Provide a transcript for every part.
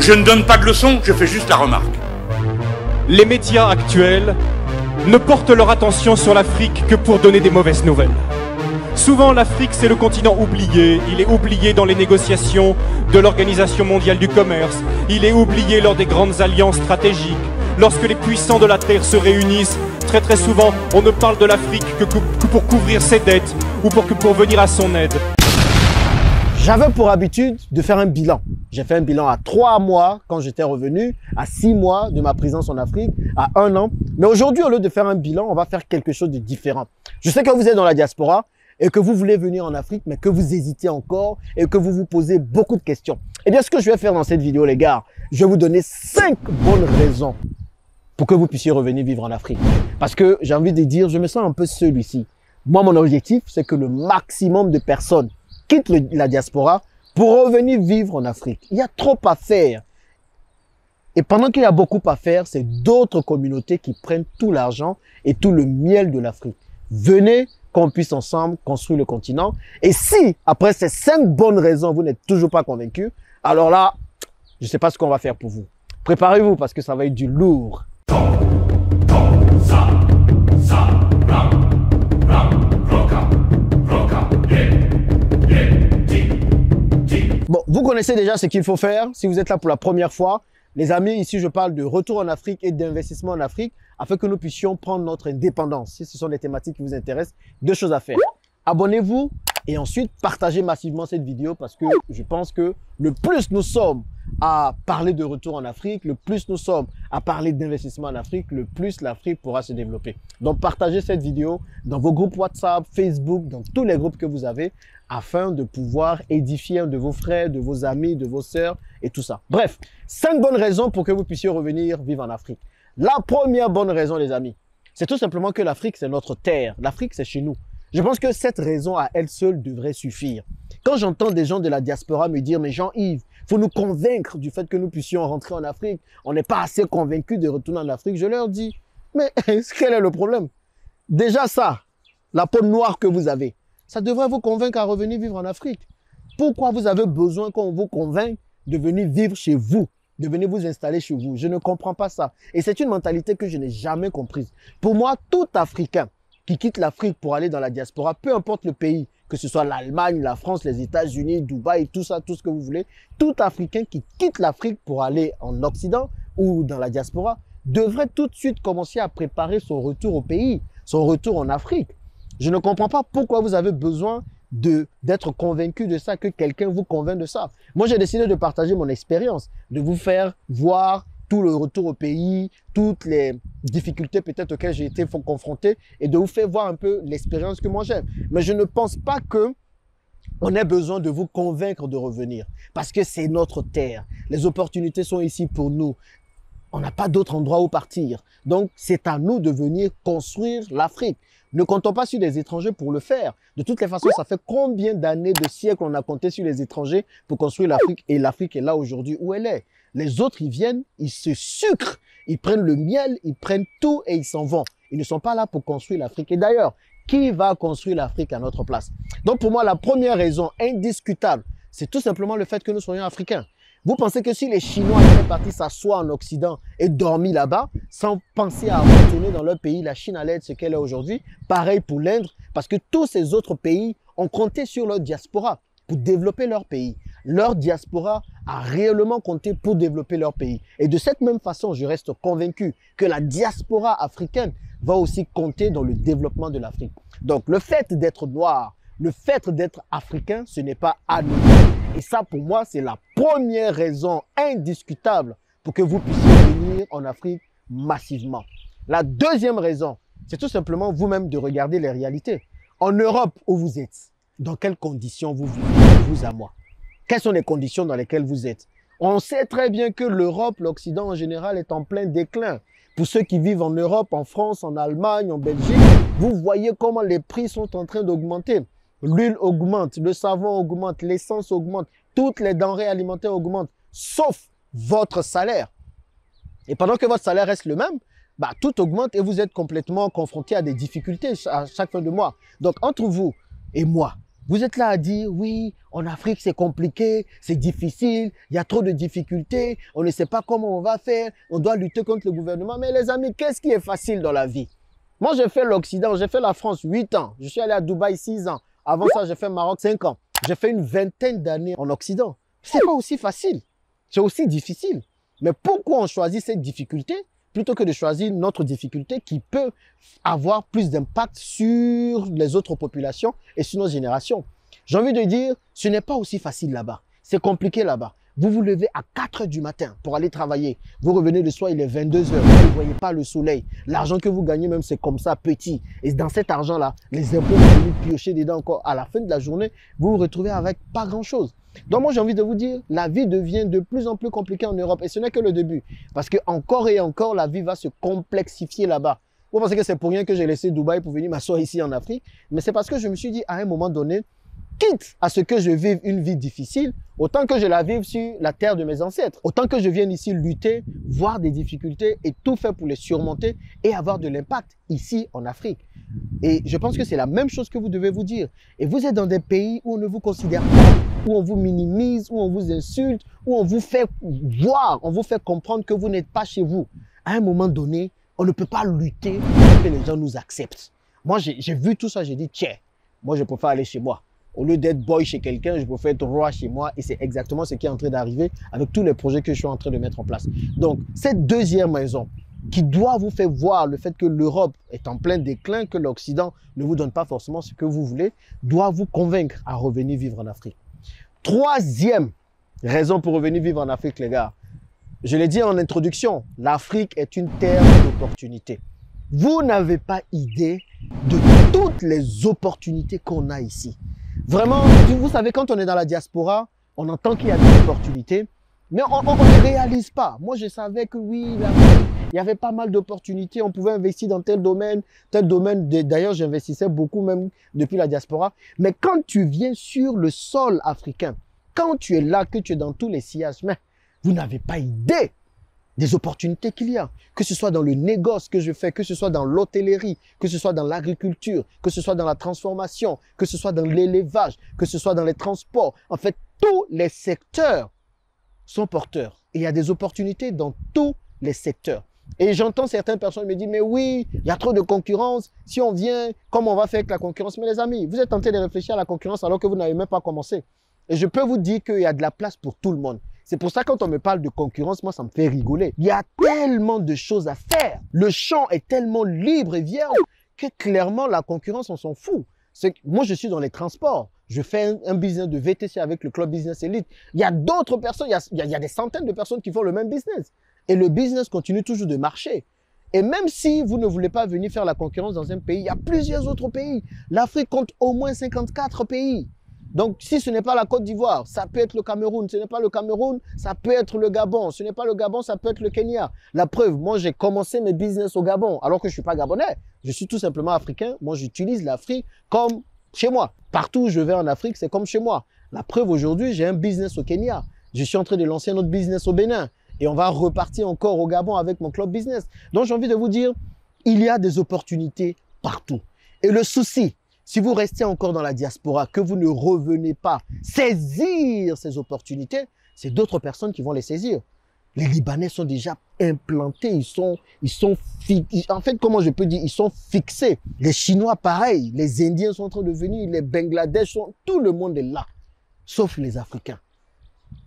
Je ne donne pas de leçons, je fais juste la remarque. Les médias actuels ne portent leur attention sur l'Afrique que pour donner des mauvaises nouvelles. Souvent, l'Afrique, c'est le continent oublié. Il est oublié dans les négociations de l'Organisation mondiale du commerce. Il est oublié lors des grandes alliances stratégiques. Lorsque les puissants de la Terre se réunissent, très souvent, on ne parle de l'Afrique que pour couvrir ses dettes ou pour venir à son aide. J'avais pour habitude de faire un bilan. J'ai fait un bilan à 3 mois quand j'étais revenu, à 6 mois de ma présence en Afrique, à 1 an. Mais aujourd'hui, au lieu de faire un bilan, on va faire quelque chose de différent. Je sais que vous êtes dans la diaspora et que vous voulez venir en Afrique, mais que vous hésitez encore et que vous vous posez beaucoup de questions. Eh bien, ce que je vais faire dans cette vidéo, les gars, je vais vous donner 5 bonnes raisons pour que vous puissiez revenir vivre en Afrique. Parce que j'ai envie de dire, je me sens un peu seul ici. Moi, mon objectif, c'est que le maximum de personnes quittent la diaspora pour revenir vivre en Afrique. Il y a trop à faire. Et pendant qu'il y a beaucoup à faire, c'est d'autres communautés qui prennent tout l'argent et tout le miel de l'Afrique. Venez, qu'on puisse ensemble construire le continent. Et si, après ces 5 bonnes raisons, vous n'êtes toujours pas convaincu, alors là, je ne sais pas ce qu'on va faire pour vous. Préparez-vous parce que ça va être du lourd. Bon, vous connaissez déjà ce qu'il faut faire si vous êtes là pour la première fois. Les amis, ici je parle de retour en Afrique et d'investissement en Afrique afin que nous puissions prendre notre indépendance. Si ce sont des thématiques qui vous intéressent, 2 choses à faire. Abonnez-vous et ensuite partagez massivement cette vidéo parce que je pense que le plus nous sommes à parler de retour en Afrique, le plus nous sommes à parler d'investissement en Afrique, le plus l'Afrique pourra se développer. Donc partagez cette vidéo dans vos groupes WhatsApp, Facebook, dans tous les groupes que vous avez afin de pouvoir édifier un de vos frères, de vos amis, de vos sœurs et tout ça. Bref, 5 bonnes raisons pour que vous puissiez revenir vivre en Afrique. La première bonne raison, les amis, c'est tout simplement que l'Afrique, c'est notre terre. L'Afrique, c'est chez nous. Je pense que cette raison à elle seule devrait suffire. Quand j'entends des gens de la diaspora me dire « Mais Jean-Yves, il faut nous convaincre du fait que nous puissions rentrer en Afrique. On n'est pas assez convaincus de retourner en Afrique. » Je leur dis « Mais quel est le problème? Déjà ça, la peau noire que vous avez, ça devrait vous convaincre à revenir vivre en Afrique. Pourquoi vous avez besoin qu'on vous convainque de venir vivre chez vous, de venir vous installer chez vous? Je ne comprends pas ça. Et c'est une mentalité que je n'ai jamais comprise. Pour moi, tout Africain qui quitte l'Afrique pour aller dans la diaspora, peu importe le pays, que ce soit l'Allemagne, la France, les États-Unis, Dubaï, tout ça, tout ce que vous voulez, tout Africain qui quitte l'Afrique pour aller en Occident ou dans la diaspora devrait tout de suite commencer à préparer son retour au pays, son retour en Afrique. Je ne comprends pas pourquoi vous avez besoin d'être convaincu de ça, que quelqu'un vous convainc de ça. Moi, j'ai décidé de partager mon expérience, de vous faire voir tout le retour au pays, toutes les difficultés peut-être auxquelles j'ai été confronté et de vous faire voir un peu l'expérience que moi j'ai. Mais je ne pense pas que on ait besoin de vous convaincre de revenir parce que c'est notre terre. Les opportunités sont ici pour nous. On n'a pas d'autre endroit où partir. Donc, c'est à nous de venir construire l'Afrique. Ne comptons pas sur les étrangers pour le faire. De toutes les façons, ça fait combien d'années, de siècles on a compté sur les étrangers pour construire l'Afrique et l'Afrique est là aujourd'hui où elle est. Les autres, ils viennent, ils se sucrent, ils prennent le miel, ils prennent tout et ils s'en vont. Ils ne sont pas là pour construire l'Afrique. Et d'ailleurs, qui va construire l'Afrique à notre place? Donc pour moi, la première raison indiscutable, c'est tout simplement le fait que nous soyons africains. Vous pensez que si les Chinois étaient partis s'asseoir en Occident et dormir là-bas, sans penser à retourner dans leur pays, la Chine allait être ce qu'elle est aujourd'hui? Pareil pour l'Inde, parce que tous ces autres pays ont compté sur leur diaspora pour développer leur pays. Leur diaspora a réellement compté pour développer leur pays. Et de cette même façon, je reste convaincu que la diaspora africaine va aussi compter dans le développement de l'Afrique. Donc, le fait d'être noir, le fait d'être africain, ce n'est pas anodin. Et ça, pour moi, c'est la première raison indiscutable pour que vous puissiez venir en Afrique massivement. La deuxième raison, c'est tout simplement vous-même de regarder les réalités. En Europe où vous êtes, dans quelles conditions vous vivez, vous à moi? Quelles sont les conditions dans lesquelles vous êtes? On sait très bien que l'Europe, l'Occident en général, est en plein déclin. Pour ceux qui vivent en Europe, en France, en Allemagne, en Belgique, vous voyez comment les prix sont en train d'augmenter. L'huile augmente, le savon augmente, l'essence augmente, toutes les denrées alimentaires augmentent, sauf votre salaire. Et pendant que votre salaire reste le même, tout augmente et vous êtes complètement confronté à des difficultés à chaque fin de mois. Donc, entre vous et moi, Vous êtes là à dire, oui, en Afrique, c'est compliqué, c'est difficile, il y a trop de difficultés, on ne sait pas comment on va faire, on doit lutter contre le gouvernement. Mais les amis, qu'est-ce qui est facile dans la vie? Moi, j'ai fait l'Occident, j'ai fait la France 8 ans, je suis allé à Dubaï 6 ans. Avant ça, j'ai fait Maroc 5 ans. J'ai fait une vingtaine d'années en Occident. C'est pas aussi facile, c'est aussi difficile. Mais pourquoi on choisit cette difficulté plutôt que de choisir notre difficulté qui peut avoir plus d'impact sur les autres populations et sur nos générations? J'ai envie de dire, ce n'est pas aussi facile là-bas. C'est compliqué là-bas. Vous vous levez à 4 heures du matin pour aller travailler. Vous revenez le soir, il est 22 heures. Vous ne voyez pas le soleil. L'argent que vous gagnez même, c'est comme ça, petit. Et dans cet argent-là, les impôts vont venir piocher dedans encore. À la fin de la journée, vous vous retrouvez avec pas grand-chose. Donc moi, j'ai envie de vous dire, la vie devient de plus en plus compliquée en Europe. Et ce n'est que le début. Parce que encore et encore, la vie va se complexifier là-bas. Vous pensez que c'est pour rien que j'ai laissé Dubaï pour venir m'asseoir ici en Afrique? Mais c'est parce que je me suis dit, à un moment donné, quitte à ce que je vive une vie difficile, autant que je la vive sur la terre de mes ancêtres. Autant que je vienne ici lutter, voir des difficultés et tout faire pour les surmonter et avoir de l'impact ici en Afrique. Et je pense que c'est la même chose que vous devez vous dire. Et vous êtes dans des pays où on ne vous considère pas, où on vous minimise, où on vous insulte, où on vous fait voir, on vous fait comprendre que vous n'êtes pas chez vous. À un moment donné, on ne peut pas lutter pour que les gens nous acceptent. Moi, j'ai vu tout ça, j'ai dit, tiens, moi, je préfère aller chez moi. Au lieu d'être boy chez quelqu'un, je préfère être roi chez moi. Et c'est exactement ce qui est en train d'arriver avec tous les projets que je suis en train de mettre en place. Donc, cette deuxième raison qui doit vous faire voir le fait que l'Europe est en plein déclin, que l'Occident ne vous donne pas forcément ce que vous voulez, doit vous convaincre à revenir vivre en Afrique. Troisième raison pour revenir vivre en Afrique, les gars. Je l'ai dit en introduction, l'Afrique est une terre d'opportunités. Vous n'avez pas idée de toutes les opportunités qu'on a ici. Vraiment, vous savez, quand on est dans la diaspora, on entend qu'il y a des opportunités, mais on ne réalise pas. Moi, je savais que oui, il y avait pas mal d'opportunités, on pouvait investir dans tel domaine. D'ailleurs, j'investissais beaucoup même depuis la diaspora. Mais quand tu viens sur le sol africain, quand tu es là, que tu es dans tous les sillages, mais vous n'avez pas idée des opportunités qu'il y a, que ce soit dans le négoce que je fais, que ce soit dans l'hôtellerie, que ce soit dans l'agriculture, que ce soit dans la transformation, que ce soit dans l'élevage, que ce soit dans les transports. En fait, tous les secteurs sont porteurs. Et il y a des opportunités dans tous les secteurs. Et j'entends certaines personnes me dire, mais oui, il y a trop de concurrence. Si on vient, comment on va faire avec la concurrence? Mais les amis, vous êtes en train de réfléchir à la concurrence alors que vous n'avez même pas commencé. Et je peux vous dire qu'il y a de la place pour tout le monde. C'est pour ça que quand on me parle de concurrence, moi, ça me fait rigoler. Il y a tellement de choses à faire. Le champ est tellement libre et vierge que clairement, la concurrence, on s'en fout. Moi, je suis dans les transports. Je fais un business de VTC avec le Club Business Elite. Il y a d'autres personnes, il y a des centaines de personnes qui font le même business. Et le business continue toujours de marcher. Et même si vous ne voulez pas venir faire la concurrence dans un pays, il y a plusieurs autres pays. L'Afrique compte au moins 54 pays. Donc, si ce n'est pas la Côte d'Ivoire, ça peut être le Cameroun. Ce n'est pas le Cameroun, ça peut être le Gabon. Ce n'est pas le Gabon, ça peut être le Kenya. La preuve, moi, j'ai commencé mes business au Gabon, alors que je ne suis pas gabonais. Je suis tout simplement africain. Moi, j'utilise l'Afrique comme chez moi. Partout où je vais en Afrique, c'est comme chez moi. La preuve, aujourd'hui, j'ai un business au Kenya. Je suis en train de lancer un autre business au Bénin. Et on va repartir encore au Gabon avec mon club business. Donc, j'ai envie de vous dire, il y a des opportunités partout. Et le souci, si vous restez encore dans la diaspora, que vous ne revenez pas saisir ces opportunités, c'est d'autres personnes qui vont les saisir. Les Libanais sont déjà implantés, en fait, comment je peux dire, ils sont fixés. Les Chinois, pareil, les Indiens sont en train de venir, les Bangladesh, tout le monde est là, sauf les Africains.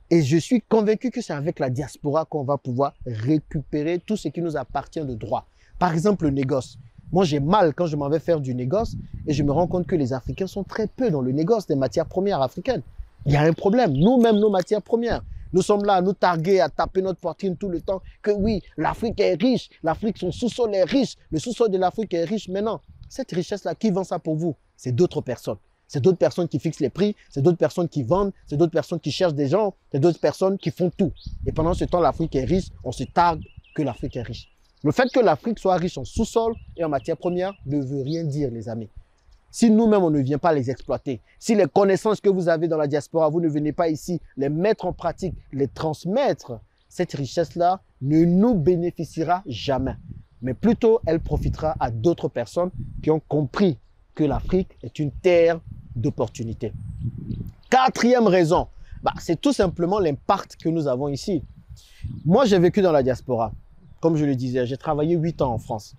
Et je suis convaincu que c'est avec la diaspora qu'on va pouvoir récupérer tout ce qui nous appartient de droit. Par exemple, le négoce. Moi, j'ai mal quand je m'en vais faire du négoce et je me rends compte que les Africains sont très peu dans le négoce des matières premières africaines. Il y a un problème. Nous-mêmes, nos matières premières, nous sommes là à nous targuer, à taper notre poitrine tout le temps que oui, l'Afrique est riche, l'Afrique, son sous-sol est riche, le sous-sol de l'Afrique est riche. Maintenant, cette richesse-là, qui vend ça pour vous? C'est d'autres personnes. C'est d'autres personnes qui fixent les prix, c'est d'autres personnes qui vendent, c'est d'autres personnes qui cherchent des gens, c'est d'autres personnes qui font tout. Et pendant ce temps, l'Afrique est riche, on se targue que l'Afrique est riche. Le fait que l'Afrique soit riche en sous-sol et en matières premières ne veut rien dire, les amis. Si nous-mêmes, on ne vient pas les exploiter, si les connaissances que vous avez dans la diaspora, vous ne venez pas ici les mettre en pratique, les transmettre, cette richesse-là ne nous bénéficiera jamais. Mais plutôt, elle profitera à d'autres personnes qui ont compris que l'Afrique est une terre d'opportunités. Quatrième raison, c'est tout simplement l'impact que nous avons ici. Moi, j'ai vécu dans la diaspora. Comme je le disais, j'ai travaillé 8 ans en France.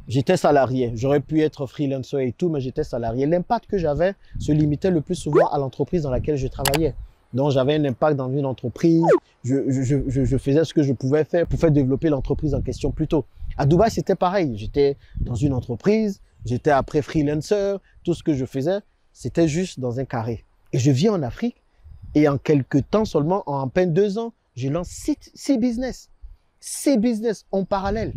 J'étais salarié. J'aurais pu être freelancer et tout, mais j'étais salarié. L'impact que j'avais se limitait le plus souvent à l'entreprise dans laquelle je travaillais. Donc, j'avais un impact dans une entreprise. Je faisais ce que je pouvais faire pour faire développer l'entreprise en question plus tôt. À Dubaï, c'était pareil. J'étais dans une entreprise. J'étais après freelancer. Tout ce que je faisais, c'était juste dans un carré. Et je vis en Afrique. Et en quelques temps seulement, en à peine 2 ans, je lance 6 business. 6 business en parallèle.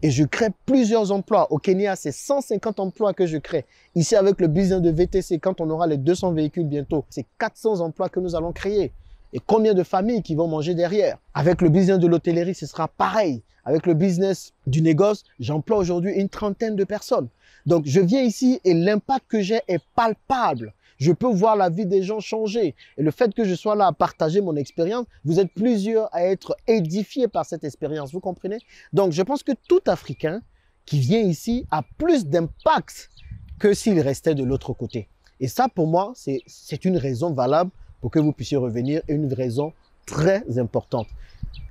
Et je crée plusieurs emplois. Au Kenya, c'est 150 emplois que je crée. Ici, avec le business de VTC, quand on aura les 200 véhicules bientôt, c'est 400 emplois que nous allons créer. Et combien de familles qui vont manger derrière? Avec le business de l'hôtellerie, ce sera pareil. Avec le business du négoce, j'emploie aujourd'hui une 30aine de personnes. Donc, je viens ici et l'impact que j'ai est palpable. Je peux voir la vie des gens changer. Et le fait que je sois là à partager mon expérience, vous êtes plusieurs à être édifiés par cette expérience. Vous comprenez? Donc, je pense que tout Africain qui vient ici a plus d'impact que s'il restait de l'autre côté. Et ça, pour moi, c'est une raison valable pour que vous puissiez revenir et une raison très importante.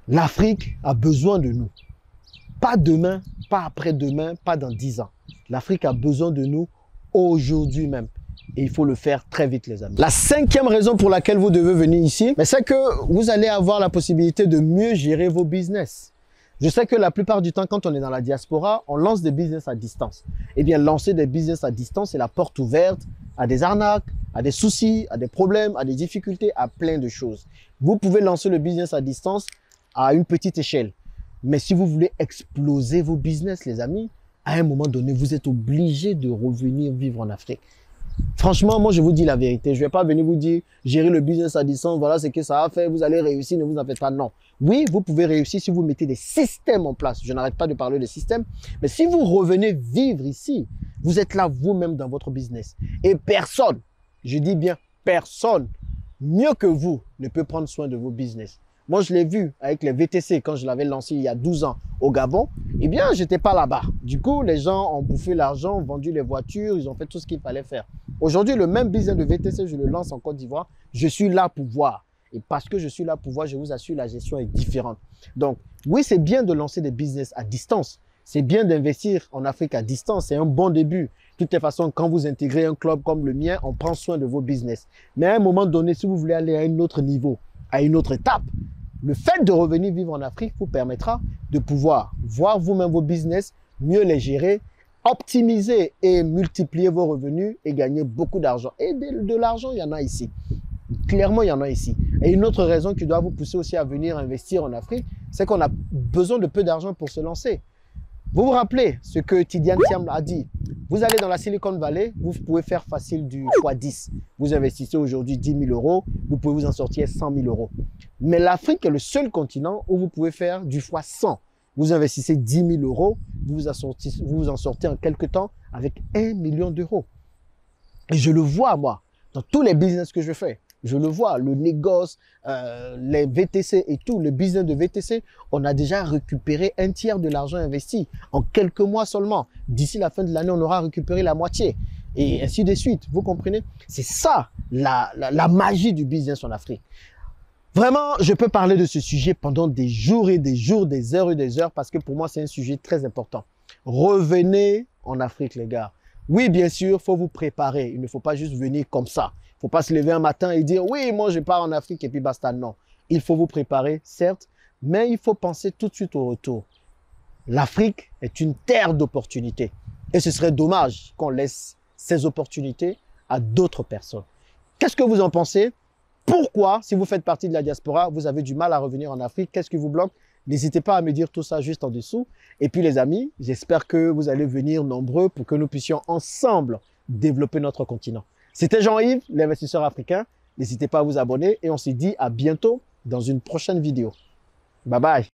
L'Afrique a besoin de nous. Pas demain, pas après-demain, pas dans 10 ans. L'Afrique a besoin de nous aujourd'hui même. Et il faut le faire très vite, les amis. La 5e raison pour laquelle vous devez venir ici, c'est que vous allez avoir la possibilité de mieux gérer vos business. Je sais que la plupart du temps, quand on est dans la diaspora, on lance des business à distance. Eh bien, lancer des business à distance, c'est la porte ouverte à des arnaques, à des soucis, à des problèmes, à des difficultés, à plein de choses. Vous pouvez lancer le business à distance à une petite échelle. Mais si vous voulez exploser vos business, les amis, à un moment donné, vous êtes obligé de revenir vivre en Afrique. Franchement, moi, je vous dis la vérité. Je ne vais pas venir vous dire, gérer le business à distance, voilà ce que ça va faire, vous allez réussir, ne vous en faites pas. Non. Oui, vous pouvez réussir si vous mettez des systèmes en place. Je n'arrête pas de parler de systèmes. Mais si vous revenez vivre ici, vous êtes là vous-même dans votre business. Et personne, je dis bien personne, mieux que vous, ne peut prendre soin de vos business. Moi, je l'ai vu avec les VTC quand je l'avais lancé il y a 12 ans au Gabon. Eh bien, je n'étais pas là-bas. Du coup, les gens ont bouffé l'argent, ont vendu les voitures, ils ont fait tout ce qu'il fallait faire. Aujourd'hui, le même business de VTC, je le lance en Côte d'Ivoire. Je suis là pour voir. Et parce que je suis là pour voir, je vous assure, la gestion est différente. Donc, oui, c'est bien de lancer des business à distance. C'est bien d'investir en Afrique à distance. C'est un bon début. De toute façon, quand vous intégrez un club comme le mien, on prend soin de vos business. Mais à un moment donné, si vous voulez aller à un autre niveau, à une autre étape, le fait de revenir vivre en Afrique vous permettra de pouvoir voir vous-même vos business, mieux les gérer, optimiser et multiplier vos revenus et gagner beaucoup d'argent. Et de l'argent, il y en a ici. Clairement, il y en a ici. Et une autre raison qui doit vous pousser aussi à venir investir en Afrique, c'est qu'on a besoin de peu d'argent pour se lancer. Vous vous rappelez ce que Tidiane Thiam a dit? Vous allez dans la Silicon Valley, vous pouvez faire facile du x10. Vous investissez aujourd'hui 10 000 euros, vous pouvez vous en sortir 100 000 euros. Mais l'Afrique est le seul continent où vous pouvez faire du x100. Vous investissez 10 000 euros, vous vous en sortez en quelques temps avec 1 million d'euros. Et je le vois, moi, dans tous les business que je fais. Je le vois, le négoce, les VTC et tout, le business de VTC, on a déjà récupéré un tiers de l'argent investi en quelques mois seulement. D'ici la fin de l'année, on aura récupéré la moitié. Et ainsi de suite, vous comprenez? C'est ça, la magie du business en Afrique. Vraiment, je peux parler de ce sujet pendant des jours et des jours, des heures et des heures, parce que pour moi, c'est un sujet très important. Revenez en Afrique, les gars. Oui, bien sûr, il faut vous préparer. Il ne faut pas juste venir comme ça. Il ne faut pas se lever un matin et dire « Oui, moi, je pars en Afrique et puis basta ». Non, il faut vous préparer, certes, mais il faut penser tout de suite au retour. L'Afrique est une terre d'opportunités. Et ce serait dommage qu'on laisse ces opportunités à d'autres personnes. Qu'est-ce que vous en pensez? Pourquoi, si vous faites partie de la diaspora, vous avez du mal à revenir en Afrique? Qu'est-ce qui vous bloque? N'hésitez pas à me dire tout ça juste en dessous. Et puis les amis, j'espère que vous allez venir nombreux pour que nous puissions ensemble développer notre continent. C'était Jean-Yves, l'investisseur africain. N'hésitez pas à vous abonner et on se dit à bientôt dans une prochaine vidéo. Bye bye.